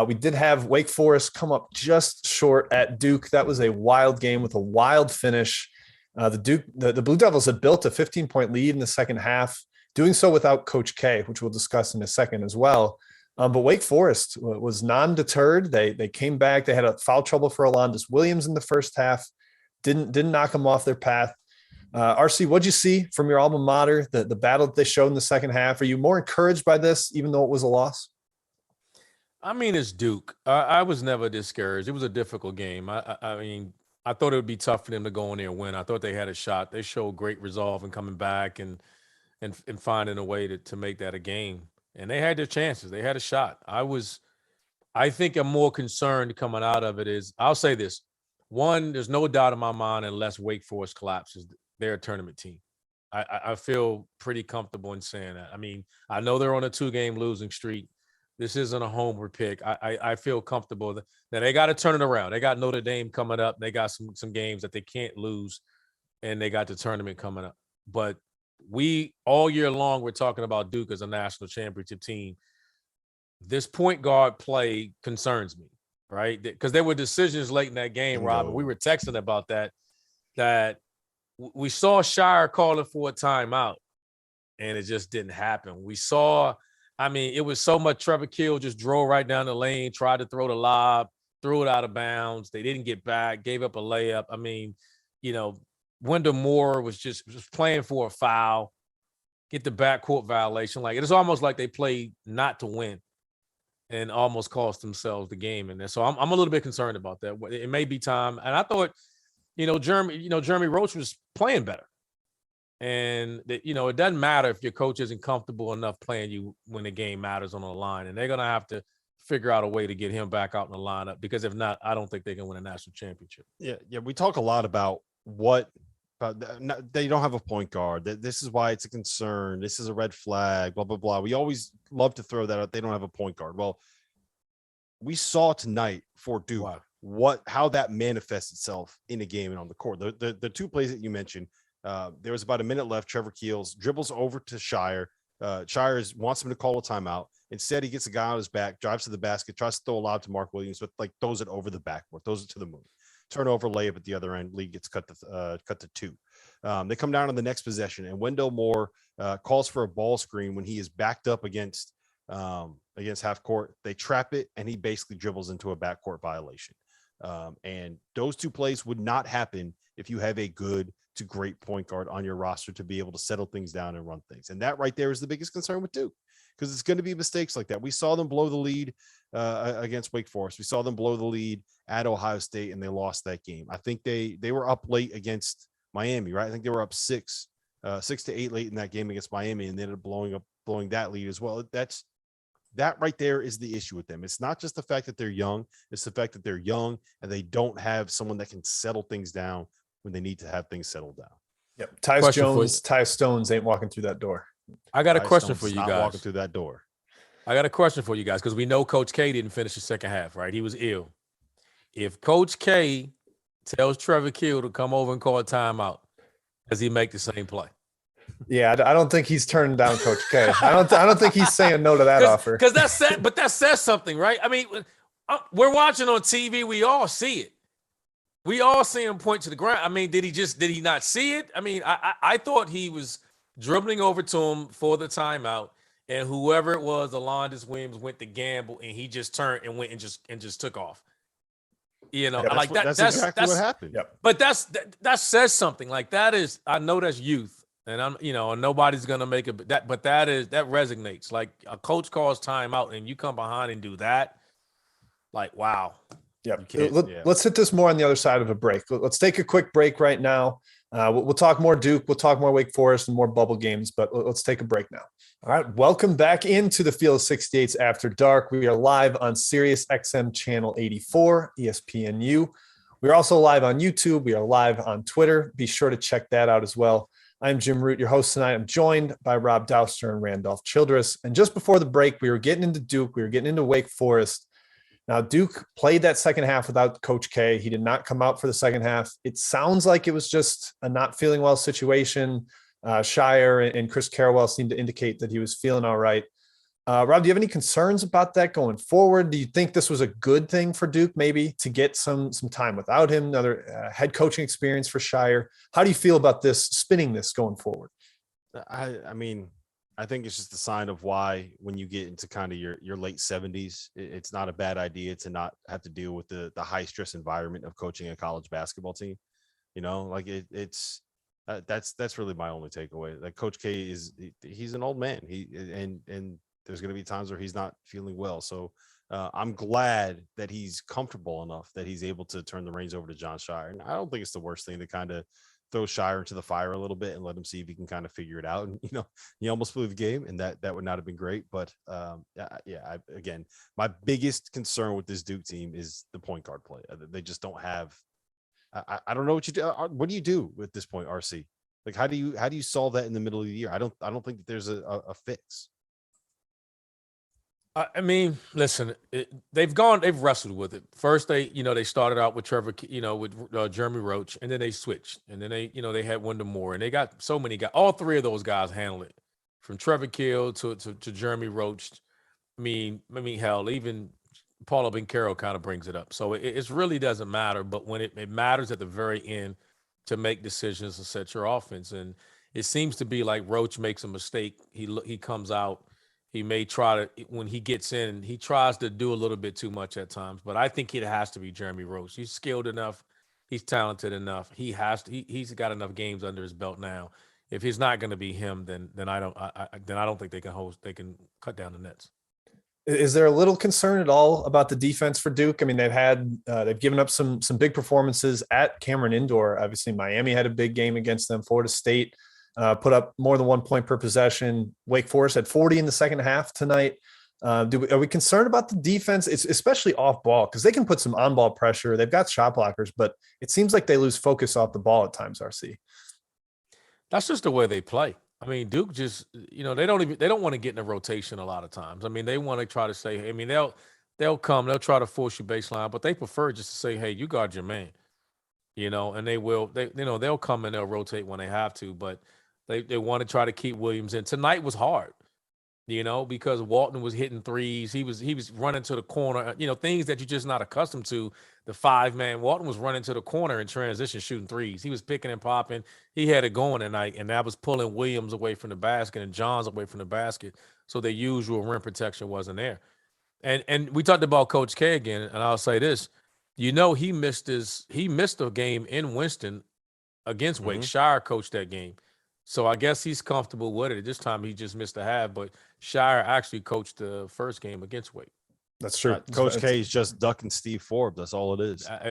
We did have Wake Forest come up just short at Duke. That was a wild game with a wild finish. The Blue Devils had built a 15-point lead in the second half, doing so without Coach K, which we'll discuss in a second as well. But Wake Forest was non-deterred. They came back. They had a foul trouble for Alondis Williams in the first half. Didn't knock them off their path. RC, what'd you see from your alma mater, the battle that they showed in the second half? Are you more encouraged by this, even though it was a loss? I mean, it's Duke. I was never discouraged. It was a difficult game. I mean, I thought it would be tough for them to go in there and win. I thought they had a shot. They showed great resolve in coming back and finding a way to make that a game. And they had their chances. They had a shot. I think I'm more concerned coming out of it is, I'll say this. One, there's no doubt in my mind, unless Wake Forest collapses, they're a tournament team. I feel pretty comfortable in saying that. I mean, I know they're on a 2-game losing streak. This isn't a homer pick. I feel comfortable that they got to turn it around. They got Notre Dame coming up. They got some games that they can't lose, and they got the tournament coming up. But all year long, we're talking about Duke as a national championship team. This point guard play concerns me, right? Because there were decisions late in that game, Rob, and we were texting about that we saw Shire calling for a timeout, and it just didn't happen. We saw, I mean, it was so much Trevor Kill just drove right down the lane, tried to throw the lob, threw it out of bounds. They didn't get back, gave up a layup. I mean, Wendell Moore was just playing for a foul, get the backcourt violation. Like, it's almost like they played not to win and almost cost themselves the game. And so I'm a little bit concerned about that. It may be time. And I thought, Jeremy Roach was playing better. And it doesn't matter if your coach isn't comfortable enough playing you when the game matters on the line. And they're going to have to figure out a way to get him back out in the lineup, because if not, I don't think they can win a national championship. Yeah. We talk a lot about they don't have a point guard. This is why it's a concern. This is a red flag, blah, blah, blah. We always love to throw that out. They don't have a point guard. Well, we saw tonight for Duke how that manifests itself in a game and on the court. The two plays that you mentioned, there was about a minute left. Trevor Keels dribbles over to Shire. Shire wants him to call a timeout. Instead, he gets a guy on his back, drives to the basket, tries to throw a lob to Mark Williams, but throws it over the backboard, throws it to the moon. Turnover, layup at the other end. League gets cut to 2. They come down on the next possession, and Wendell Moore calls for a ball screen when he is backed up against half court. They trap it, and he basically dribbles into a backcourt violation. And those two plays would not happen if you have a good to great point guard on your roster to be able to settle things down and run things. And that right there is the biggest concern with Duke, because it's going to be mistakes like that. We saw them blow the lead against Wake Forest. We saw them blow the lead at Ohio State, and they lost that game. I think they were up late against Miami, right? I think they were up 6 to 8 late in that game against Miami, and they ended up blowing that lead as well. That right there is the issue with them. It's not just the fact that they're young. It's the fact that they're young and they don't have someone that can settle things down when they need to have things settled down. Yep. Tyus Stones ain't walking through that door. I got a question for you guys. Walking through that door. I got a question for you guys, because we know Coach K didn't finish the second half, right? He was ill. If Coach K tells Trevor Kill to come over and call a timeout, does he make the same play? Yeah, I don't think he's turning down Coach K. I don't think he's saying no to that offer. Because that says something, right? I mean, we're watching on TV. We all see it. We all see him point to the ground. I mean, did he not see it? I mean, I thought he was dribbling over to him for the timeout, and whoever it was, Alondis Williams, went to gamble, and he just turned and went and just took off. Like that. That's exactly what happened. Yep. But that says something. Like, that is, I know that's youth, and I'm, and nobody's gonna make it. That resonates. Like, a coach calls timeout, and you come behind and do that. Like, wow. Yeah. Let's hit this more on the other side of a break. Let's take a quick break right now. We'll talk more Duke. We'll talk more Wake Forest and more bubble games, but let's take a break now. All right. Welcome back into the Field of 68's After Dark. We are live on Sirius XM Channel 84, ESPNU. We are also live on YouTube. We are live on Twitter. Be sure to check that out as well. I'm Jim Root, your host tonight. I'm joined by Rob Douster and Randolph Childress. And just before the break, we were getting into Duke. We were getting into Wake Forest. Now, Duke played that second half without Coach K. He did not come out for the second half. It sounds like it was just a not feeling well situation. Shire and Chris Carrawell seemed to indicate that he was feeling all right. Rob, do you have any concerns about that going forward? Do you think this was a good thing for Duke, maybe to get some time without him, another head coaching experience for Shire? How do you feel about this, spinning this going forward? I mean, I think it's just a sign of why when you get into kind of your late 70s, it's not a bad idea to not have to deal with the high stress environment of coaching a college basketball team. You know, like it's that's really my only takeaway. Like Coach K he's an old man. And there's going to be times where he's not feeling well. So I'm glad that he's comfortable enough that he's able to turn the reins over to John Shire. And I don't think it's the worst thing to kind of throw Shire into the fire a little bit and let him see if he can kind of figure it out. And, you know, he almost flew the game, and that would not have been great. But again, my biggest concern with this Duke team is the point guard play. They just don't have. I don't know what you do. What do you do at this point, RC? Like, how do you solve that in the middle of the year? I don't think that there's a fix. I mean, listen, they've wrestled with it. First, they started out with Trevor, with Jeremy Roach, and then they switched, and then they had Wendell Moore, and they got so many guys. All three of those guys handle it, from Trevor Kill to Jeremy Roach. I mean, hell, even Paula Bencaro kind of brings it up. So it really doesn't matter, but when it matters at the very end to make decisions and set your offense, and it seems to be like Roach makes a mistake. He comes out. He may try to, when he gets in, he tries to do a little bit too much at times, but I think it has to be Jeremy Roach. He's skilled enough. He's talented enough. He's got enough games under his belt now. If he's not going to be him, then I don't think they can cut down the nets. Is there a little concern at all about the defense for Duke? I mean, they've given up some big performances at Cameron Indoor. Obviously, Miami had a big game against them. Florida State put up more than 1 point per possession. Wake Forest had 40 in the second half tonight. Are we concerned about the defense? It's especially off ball, because they can put some on ball pressure. They've got shot blockers, but it seems like they lose focus off the ball at times, RC. That's just the way they play. I mean, Duke just, they don't want to get in a rotation a lot of times. I mean, they want to try to say, I mean, they'll try to force you baseline, but they prefer just to say, hey, you guard your man, and they'll come and they'll rotate when they have to, but they want to try to keep Williams in. Tonight was hard, because Walton was hitting threes. He was running to the corner, things that you're just not accustomed to. The 5-man, Walton was running to the corner in transition, shooting threes. He was picking and popping. He had it going tonight, and that was pulling Williams away from the basket and Johns away from the basket. So the usual rim protection wasn't there. And we talked about Coach K again, and I'll say this. He missed a game in Winston against Wake. Shire coached that game. So I guess he's comfortable with it. This time he just missed a half, but Shire actually coached the first game against Wake. That's true. Coach K is just ducking Steve Forbes. That's all it is.